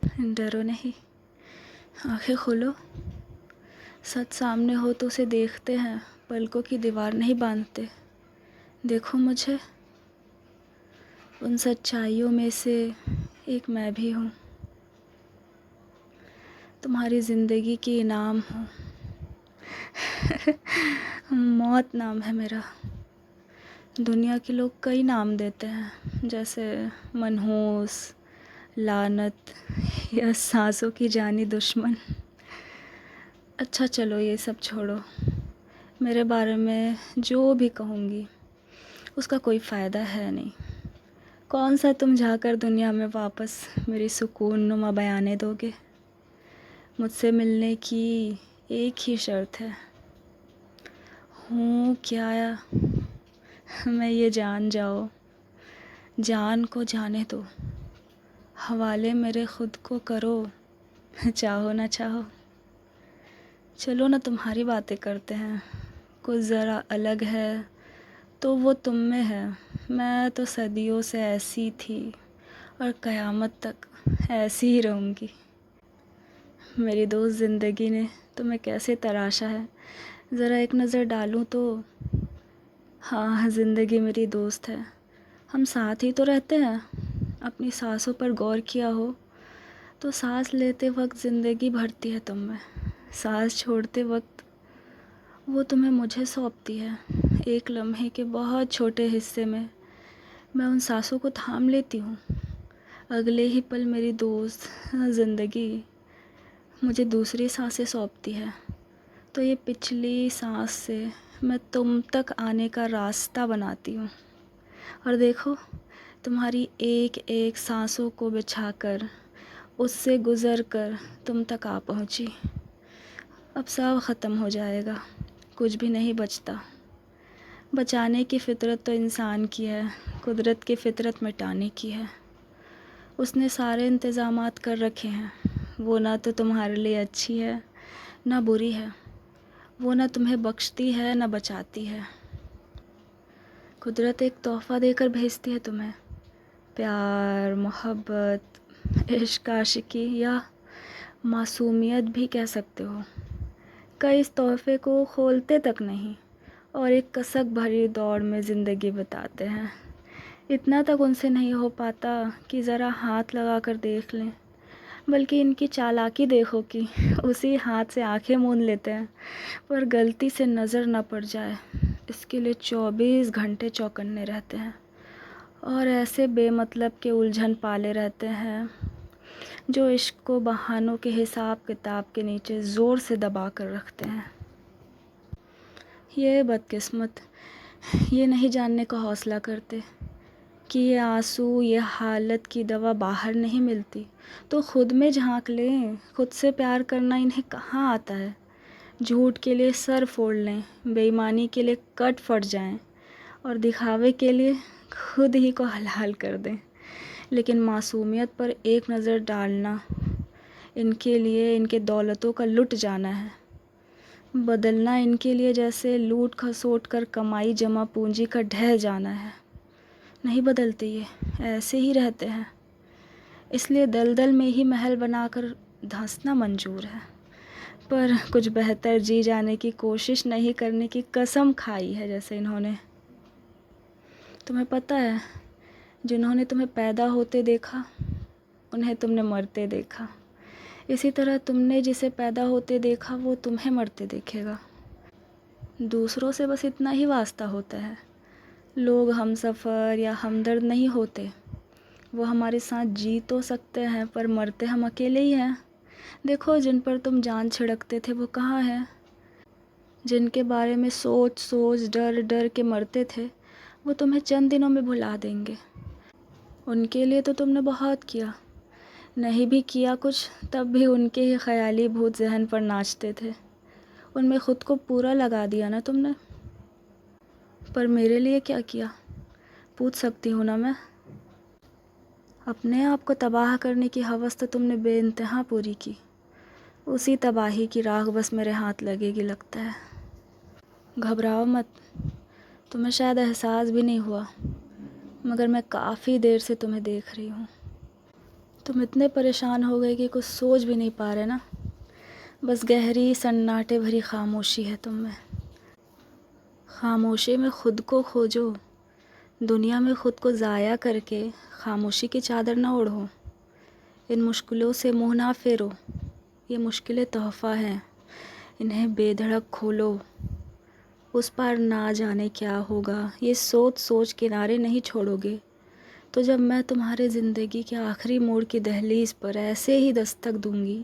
डरो नहीं, आंखें खोलो। सच सामने हो तो उसे देखते हैं, पलकों की दीवार नहीं बांधते। देखो मुझे, उन सच्चाइयों में से एक मैं भी हूँ। तुम्हारी ज़िंदगी की इनाम हूँ। मौत नाम है मेरा। दुनिया के लोग कई नाम देते हैं, जैसे मनहूस, लानत या सांसों की जानी दुश्मन। अच्छा चलो ये सब छोड़ो, मेरे बारे में जो भी कहूँगी उसका कोई फ़ायदा है नहीं। कौन सा तुम जाकर दुनिया में वापस मेरी सुकून नुमा बयाने दोगे। मुझसे मिलने की एक ही शर्त है, हूँ क्या मैं ये जान जाओ। जान को जाने दो, हवाले मेरे खुद को करो, चाहो ना चाहो। चलो ना तुम्हारी बातें करते हैं, कुछ ज़रा अलग है तो वो तुम में है। मैं तो सदियों से ऐसी थी और क़यामत तक ऐसी ही रहूँगी। मेरी दोस्त ज़िंदगी ने तुम्हें कैसे तराशा है, ज़रा एक नज़र डालूँ तो। हाँ, ज़िंदगी मेरी दोस्त है, हम साथ ही तो रहते हैं। अपनी सांसों पर गौर किया हो तो सांस लेते वक्त ज़िंदगी भरती है तुम में, सांस छोड़ते वक्त वो तुम्हें मुझे सौंपती है। एक लम्हे के बहुत छोटे हिस्से में मैं उन सांसों को थाम लेती हूँ। अगले ही पल मेरी दोस्त ज़िंदगी मुझे दूसरी सांसें सौंपती है, तो ये पिछली सांस से मैं तुम तक आने का रास्ता बनाती हूँ। और देखो, तुम्हारी एक एक सांसों को बिछाकर उससे गुज़र कर तुम तक आ पहुँची। अब सब ख़त्म हो जाएगा, कुछ भी नहीं बचता। बचाने की फ़ितरत तो इंसान की है, कुदरत की फ़ितरत मिटाने की है। उसने सारे इंतज़ामात कर रखे हैं। वो ना तो तुम्हारे लिए अच्छी है ना बुरी है, वो ना तुम्हें बख्शती है ना बचाती है। कुदरत एक तोहफ़ा देकर भेजती है तुम्हें, प्यार, मोहब्बत, इश्क, आशिकी या मासूमियत भी कह सकते हो। कई इस तोहफ़े को खोलते तक नहीं और एक कसक भरी दौड़ में ज़िंदगी बिताते हैं। इतना तक उनसे नहीं हो पाता कि ज़रा हाथ लगा कर देख लें, बल्कि इनकी चालाकी देखो कि उसी हाथ से आंखें मूंद लेते हैं, पर गलती से नज़र न पड़ जाए इसके लिए 24 घंटे चौकन्ने रहते हैं और ऐसे बेमतलब के उलझन पाले रहते हैं जो इश्क को बहानों के हिसाब किताब के नीचे ज़ोर से दबा कर रखते हैं। ये बदकिस्मत ये नहीं जानने का हौसला करते कि ये आंसू, ये हालत की दवा बाहर नहीं मिलती, तो ख़ुद में झांक लें। खुद से प्यार करना इन्हें कहाँ आता है। झूठ के लिए सर फोड़ लें, बेईमानी के लिए कट फट जाएं और दिखावे के लिए खुद ही को हलाल कर दें। लेकिन मासूमियत पर एक नज़र डालना इनके लिए इनके दौलतों का लुट जाना है। बदलना इनके लिए जैसे लूट खसोट कर कमाई जमा पूंजी का ढह जाना है। नहीं बदलते, ये ऐसे ही रहते हैं। इसलिए दलदल में ही महल बनाकर धंसना मंजूर है, पर कुछ बेहतर जी जाने की कोशिश नहीं करने की कसम खाई है। जैसे इन्होंने, तुम्हें पता है, जिन्होंने तुम्हें पैदा होते देखा उन्हें तुमने मरते देखा। इसी तरह तुमने जिसे पैदा होते देखा वो तुम्हें मरते देखेगा। दूसरों से बस इतना ही वास्ता होता है। लोग हमसफ़र या हमदर्द नहीं होते, वो हमारे साथ जी तो सकते हैं पर मरते हम अकेले ही हैं। देखो, जिन पर तुम जान छिड़कते थे वो कहाँ हैं। जिनके बारे में सोच सोच डर डर के मरते थे वो तुम्हें चंद दिनों में भुला देंगे। उनके लिए तो तुमने बहुत किया, नहीं भी किया कुछ तब भी उनके ही ख़याली भूत जहन पर नाचते थे। उनमें ख़ुद को पूरा लगा दिया ना तुमने। पर मेरे लिए क्या किया, पूछ सकती हूँ ना मैं। अपने आप को तबाह करने की हवस तो तुमने बेइंतहा पूरी की। उसी तबाही की राख बस मेरे हाथ लगेगी लगता है। घबराओ मत, तुम्हें शायद एहसास भी नहीं हुआ, मगर मैं काफ़ी देर से तुम्हें देख रही हूँ। تم اتنے پریشان ہو گئے کہ کچھ سوچ بھی نہیں پا رہے نا. بس گہری سناٹے بھری خاموشی ہے تم میں. خاموشی میں خود کو کھوجو. دنیا میں خود کو ضائع کر کے خاموشی کی چادر نہ اوڑھو. ان مشکلوں سے منہ نہ پھیرو. یہ مشکلیں تحفہ ہیں. انہیں بے دھڑک کھولو. اس پر نہ جانے کیا ہوگا یہ سوچ سوچ کنارے نہیں چھوڑو گے تو جب میں تمہارے زندگی کے آخری موڑ کی دہلیز پر ایسے ہی دستک دوں گی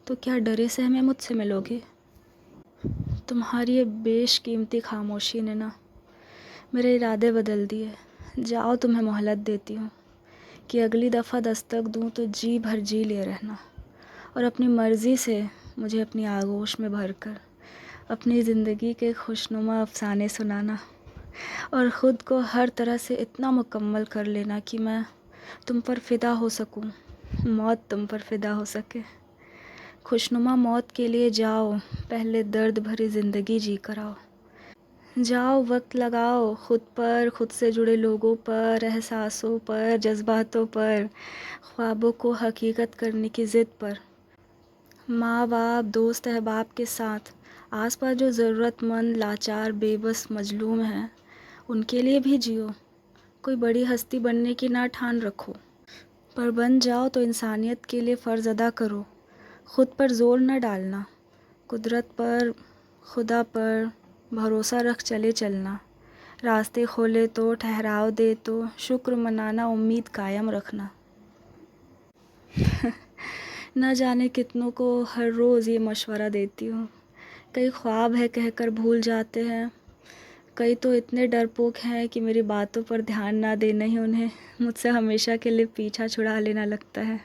تو کیا ڈرے سہمے مجھ سے ملو گے؟ تمہاری یہ بیش قیمتی خاموشی نے نا میرے ارادے بدل دیے. جاؤ تمہیں مہلت دیتی ہوں کہ اگلی دفعہ دستک دوں تو جی بھر جی لے رہنا اور اپنی مرضی سے مجھے اپنی آغوش میں بھر کر اپنی زندگی کے خوشنما افسانے سنانا اور خود کو ہر طرح سے اتنا مکمل کر لینا کہ میں تم پر فدا ہو سکوں، موت تم پر فدا ہو سکے. خوشنما موت کے لیے جاؤ، پہلے درد بھری زندگی جی کر آؤ. جاؤ وقت لگاؤ خود پر، خود سے جڑے لوگوں پر، احساسوں پر، جذباتوں پر، خوابوں کو حقیقت کرنے کی ضد پر. ماں باپ، دوست احباب کے ساتھ آس پاس جو ضرورت مند، لاچار، بے بس، مظلوم ہیں ان کے لیے بھی جیو. کوئی بڑی ہستی بننے کی نہ ٹھان رکھو، پر بن جاؤ تو انسانیت کے لیے فرض ادا کرو. خود پر زور نہ ڈالنا، قدرت پر، خدا پر بھروسہ رکھ چلے چلنا. راستے کھولے تو، ٹھہراؤ دے تو شکر منانا، امید قائم رکھنا. نہ جانے کتنوں کو ہر روز یہ مشورہ دیتی ہوں. کئی خواب ہے کہہ کر بھول جاتے ہیں، کئی تو اتنے ڈرپوک ہیں کہ میری باتوں پر دھیان نہ دینا ہی انہیں مجھ سے ہمیشہ کے لیے پیچھا چھڑا لینا لگتا ہے.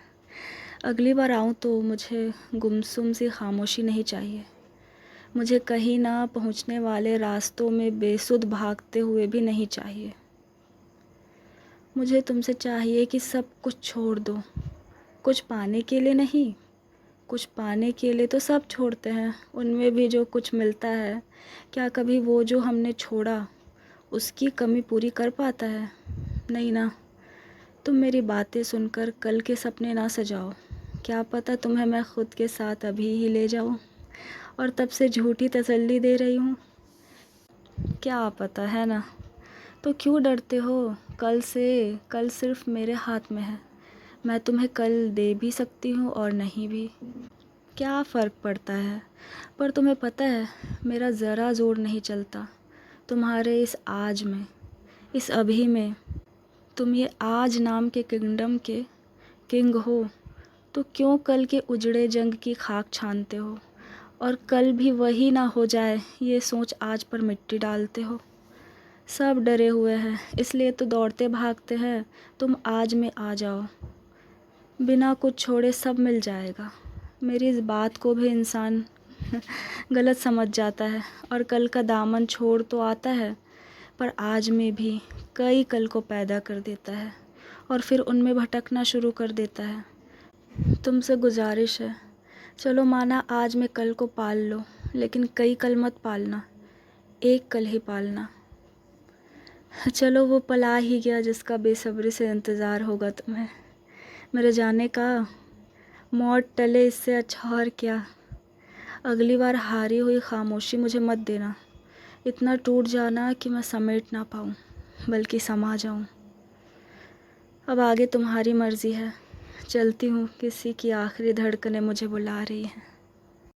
اگلی بار آؤں تو مجھے گمسم سی خاموشی نہیں چاہیے. مجھے کہیں نہ پہنچنے والے راستوں میں بے سدھ بھاگتے ہوئے بھی نہیں چاہیے. مجھے تم سے چاہیے کہ سب کچھ چھوڑ دو. کچھ پانے کے لیے نہیں، کچھ پانے کے لیے تو سب چھوڑتے ہیں. ان میں بھی جو کچھ ملتا ہے کیا کبھی وہ جو ہم نے چھوڑا اس کی کمی پوری کر پاتا ہے؟ نہیں نا. تم میری باتیں سن کر کل کے سپنے نہ سجاؤ. کیا پتہ تمہیں میں خود کے ساتھ ابھی ہی لے جاؤں اور تب سے جھوٹی تسلی دے رہی ہوں. کیا پتہ ہے نا. تو کیوں ڈرتے ہو کل سے؟ کل صرف میرے ہاتھ میں ہے. میں تمہیں کل دے بھی سکتی ہوں اور نہیں بھی. کیا فرق پڑتا ہے؟ پر تمہیں پتہ ہے میرا ذرا زور نہیں چلتا تمہارے اس آج میں، اس ابھی میں. تم یہ آج نام کے کنگڈم کے کنگ ہو تو کیوں کل کے اجڑے جنگ کی خاک چھانتے ہو اور کل بھی وہی نہ ہو جائے یہ سوچ آج پر مٹی ڈالتے ہو. سب ڈرے ہوئے ہیں اس لیے تو دوڑتے بھاگتے ہیں. تم آج میں آ جاؤ. بنا کچھ چھوڑے سب مل جائے گا. میری اس بات کو بھی انسان غلط سمجھ جاتا ہے اور کل کا دامن چھوڑ تو آتا ہے پر آج میں بھی کئی کل کو پیدا کر دیتا ہے اور پھر ان میں بھٹکنا شروع کر دیتا ہے. تم سے گزارش ہے، چلو مانا آج میں کل کو پال لو لیکن کئی کل مت پالنا، ایک کل ہی پالنا. چلو وہ پلا ہی گیا جس کا بے صبری سے انتظار ہوگا تمہیں میرے جانے کا. موت ٹلے اس سے اچھا اور کیا. اگلی بار ہاری ہوئی خاموشی مجھے مت دینا. اتنا ٹوٹ جانا کہ میں سمیٹ نہ پاؤں بلکہ سما جاؤں. اب آگے تمہاری مرضی ہے. چلتی ہوں، کسی کی آخری دھڑکنیں مجھے بلا رہی ہیں.